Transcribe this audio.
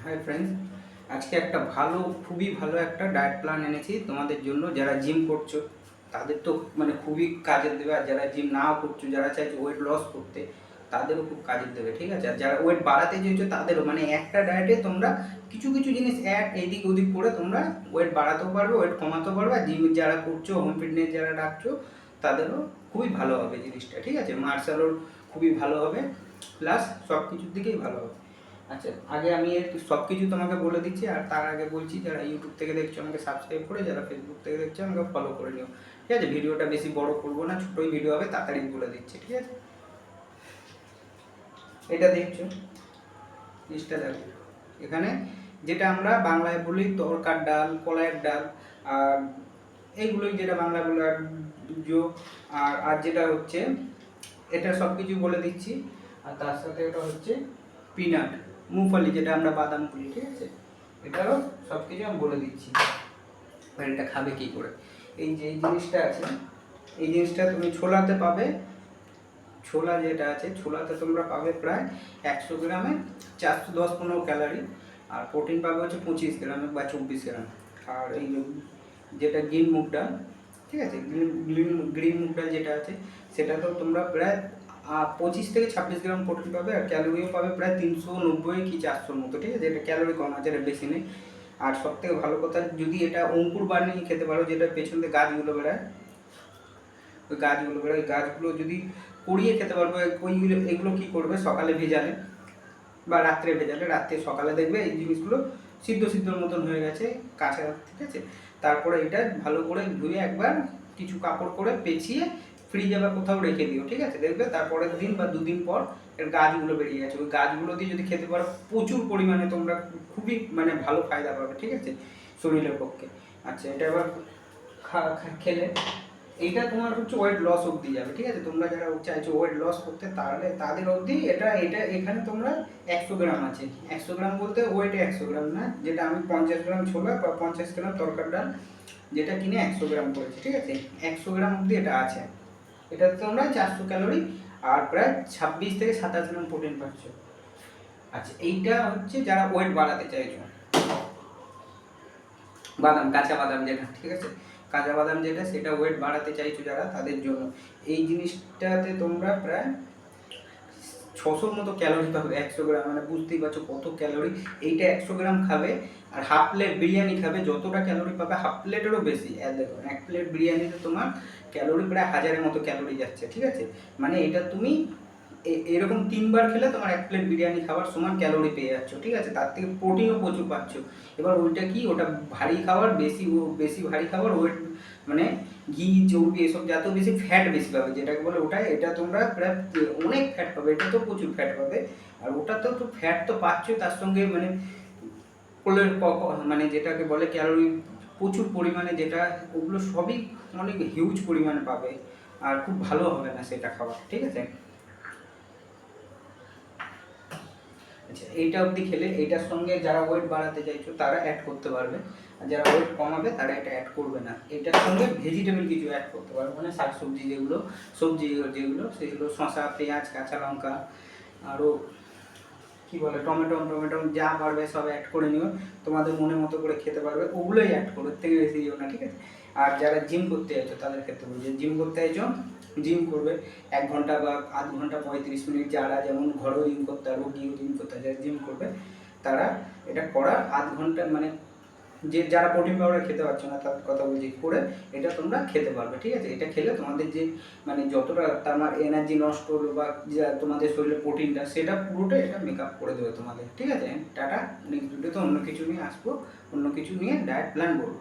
Hi friends, আজকে একটা খুবই ভালো একটা ডায়েট প্ল্যান এনেছি তোমাদের জন্য। যারা জিম করছো তাদের তো খুবই কাজের দেবে, আর যারা জিম নাও করছো, যারা চাইছো ওয়েট লস করতে তাদেরও খুব কাজের দেবে, ঠিক আছে। আর যারা ওয়েট বাড়াতে চাইছো তাদেরও, একটা ডায়েটে তোমরা কিছু কিছু জিনিস এদিক ওদিক করে তোমরা ওয়েট বাড়াতেও পারবে, ওয়েট কমাতেও পারবে। আর জিম যারা করছো, হোম ফিটনেস যারা রাখছো তাদেরও খুবই ভালো হবে জিনিসটা, ঠিক আছে। মার্শালও খুবই ভালো হবে, প্লাস সব কিছুর দিকেই ভালো হবে। আচ্ছা, আগে আমি সব কিছু তোমাকে বলে দিচ্ছি, আর তার আগে বলছি যারা ইউটিউব থেকে দেখছো আমাকে সাবস্ক্রাইব করে, যারা ফেসবুক থেকে দেখছো আমাকে ফলো করে নিও, ঠিক আছে। ভিডিওটা বেশি বড় করবো না, ছোটোই ভিডিও হবে, তাড়াতাড়ি বলে দিচ্ছি, ঠিক আছে। এটা দেখছো জিনিসটা দেখো, এখানে যেটা আমরা বাংলায় বলি তরকার ডাল, কলাইয়ের ডাল, আর এইগুলোই যেটা বাংলায় বলে, আর আর যেটা হচ্ছে এটা সব কিছু বলে দিচ্ছি। আর তার সাথে এটা হচ্ছে পিনাট, মুগফলি যেটা আমরা বাদাম বলি, ঠিক আছে। এটাও সব কিছু আমি বলে দিচ্ছি। আর এটা খাবে কী করে, এই যে এই জিনিসটা আছে, এই জিনিসটা তুমি ছোলাতে পাবে। ছোলা যেটা আছে, ছোলাতে তোমরা পাবে প্রায় 100 গ্রামে 410-15 ক্যালোরি, আর প্রোটিন পাবে হচ্ছে 25 গ্রামে বা 24 গ্রাম। আর এই যেটা গ্রিন মুগ ডাল, ঠিক আছে, গ্রিন মুগ ডাল যেটা আছে সেটাতেও তোমরা প্রায় 25 থেকে 26 গ্রাম প্রোটিন পাবে, আর ক্যালোরিও পাবে প্রায় 390 কি 400 মতো, ঠিক আছে। এটা ক্যালোরি কম আছে, এটা বেশি নেই। আর সব থেকে ভালো কথা, যদি এটা অঙ্কুর বানিয়ে খেতে পারো, যেটা পেছন দিয়ে গাছগুলো বেড়ায়, ওই গাছগুলো যদি কুড়িয়ে খেতে পারবে, এগুলো কী করবে, সকালে ভেজালে বা রাত্রে ভেজালে, রাত্রে সকালে দেখবে এই জিনিসগুলো সিদ্ধর মতন হয়ে গেছে কাঁচা, ঠিক আছে। তারপরে এটা ভালো করে ধুয়ে একবার কিছু কাপড় করে পেঁচিয়ে ফ্রিজে বা কোথাও রেখে দিও, ঠিক আছে। দেখবে তারপরের দিন বা দুদিন পর এর গাছগুলো বেরিয়ে গেছে। ওই গাছগুলো দিয়ে যদি খেতে পারো, প্রচুর পরিমাণে তোমরা খুবই ভালো ফায়দা পাবে, ঠিক আছে, শরীরের পক্ষে। আচ্ছা, এটা এবার খেলে এইটা তোমার হচ্ছে ওয়েট লস অবধি যাবে, ঠিক আছে। তোমরা যারা চাইছো ওয়েট লস করতে, তাহলে তাদের অবধি এটা এটা এখানে তোমরা 100 গ্রাম আছে। 100 গ্রাম বলতে ওয়েটে 100 গ্রাম না, যেটা আমি 50 গ্রাম ছোলা বা 50 গ্রাম তরকার ডাল যেটা কিনে 100 গ্রাম করেছি, ঠিক আছে। 100 গ্রাম অবধি এটা আছে। এটাতে তোমরা 400 ক্যালোরি আর প্রায় 26 থেকে 27 গ্রাম প্রোটিন পাচ্ছ। আচ্ছা, এইটা হচ্ছে যারা ওয়েট বাড়াতে চাইছো, বাদাম, কাঁচা বাদাম যেটা, ঠিক আছে, কাঁচা বাদাম যেটা, সেটা ওয়েট বাড়াতে চাইছো যারা, তাদের জন্য এই জিনিসটাতে তোমরা প্রায় 600 মতো ক্যালোরি পাবে 100 গ্রাম, বুঝতেই পারছো কত ক্যালোরি। এইটা 100 গ্রাম খাবে আর হাফ প্লেট বিরিয়ানি খাবে, যতটা ক্যালোরি পাবে হাফ প্লেটেরও বেশি। দেখো, এক প্লেট বিরিয়ানিতে তোমার ক্যালোরি প্রায় 1000-এর মতো ক্যালোরি যাচ্ছে, ঠিক আছে। এটা তুমি এরকম 3বার খেলে তোমার এক প্লেট বিরিয়ানি খাবার সমান ক্যালোরি পেয়ে যাচ্ছ, ঠিক আছে। তার থেকে প্রোটিনও প্রচুর পাচ্ছ। এবার ওইটা কি, ওটা ভারী খাবার, বেশি ভারী খাবার, ওয়েট ঘি, চর্বি, এসব যত বেশি ফ্যাট বেশি পাবে, যেটাকে বলে ওটাই। এটা তোমরা প্রায় অনেক ফ্যাট পাবে, এটা তো প্রচুর ফ্যাট পাবে। আর ওটা তো ফ্যাট তো পাচ্ছ, তার সঙ্গে যেটাকে বলে ক্যালোরি প্রচুর পরিমাণে, যেটা ওগুলো সবই অনেক হিউজ পরিমাণে পাবে। আর খুব ভালো হবে না সেটা খাবার, ঠিক আছে। আচ্ছা, এইটা অবধি খেলে এইটার সঙ্গে যারা ওয়েট বাড়াতে চাইছো তারা অ্যাড করতে পারবে, আর যারা ওয়েট কমাবে তারা এটা অ্যাড করবে না। এটার সঙ্গে ভেজিটেবল কিছু অ্যাড করতে পারবে, শাকসবজি সবজি যেগুলো সেগুলো শসা, পেঁয়াজ, কাঁচা লঙ্কা, আরও কী বলে টমেটো যা পারবে সব অ্যাড করে নিও। তোমাদের মনে মতো করে খেতে পারবে, ওগুলোই অ্যাড করো, এর থেকে বেশি দিও না, ঠিক আছে। আর যারা জিম করতে চাইছো তাদের ক্ষেত্রে বলছি, জিম করতে চাইছো, জিম করবে 1 ঘন্টা বা আধ ঘন্টা 35 মিনিট, যারা যেমন ঘরেও জিম করতে পারবো, গিয়েও জিম করতে যারা জিম করবে তারা এটা করার আধ ঘন্টা, যারা প্রোটিন পাউডার খেতে পারছো না তার কথা বলছি, করে এটা তোমরা খেতে পারবে, ঠিক আছে। এটা খেলে তোমাদের যে যতটা তোমার এনার্জি নষ্ট হলো বা তোমাদের শরীরে প্রোটিনটা, সেটা পুরোটা এটা মেকআপ করে দেবে তোমাদের, ঠিক আছে। টাটা, নেক্সট ভিডিওতে অন্য কিছু নিয়ে আসবো, অন্য কিছু নিয়ে ডায়েট প্ল্যান বলবো।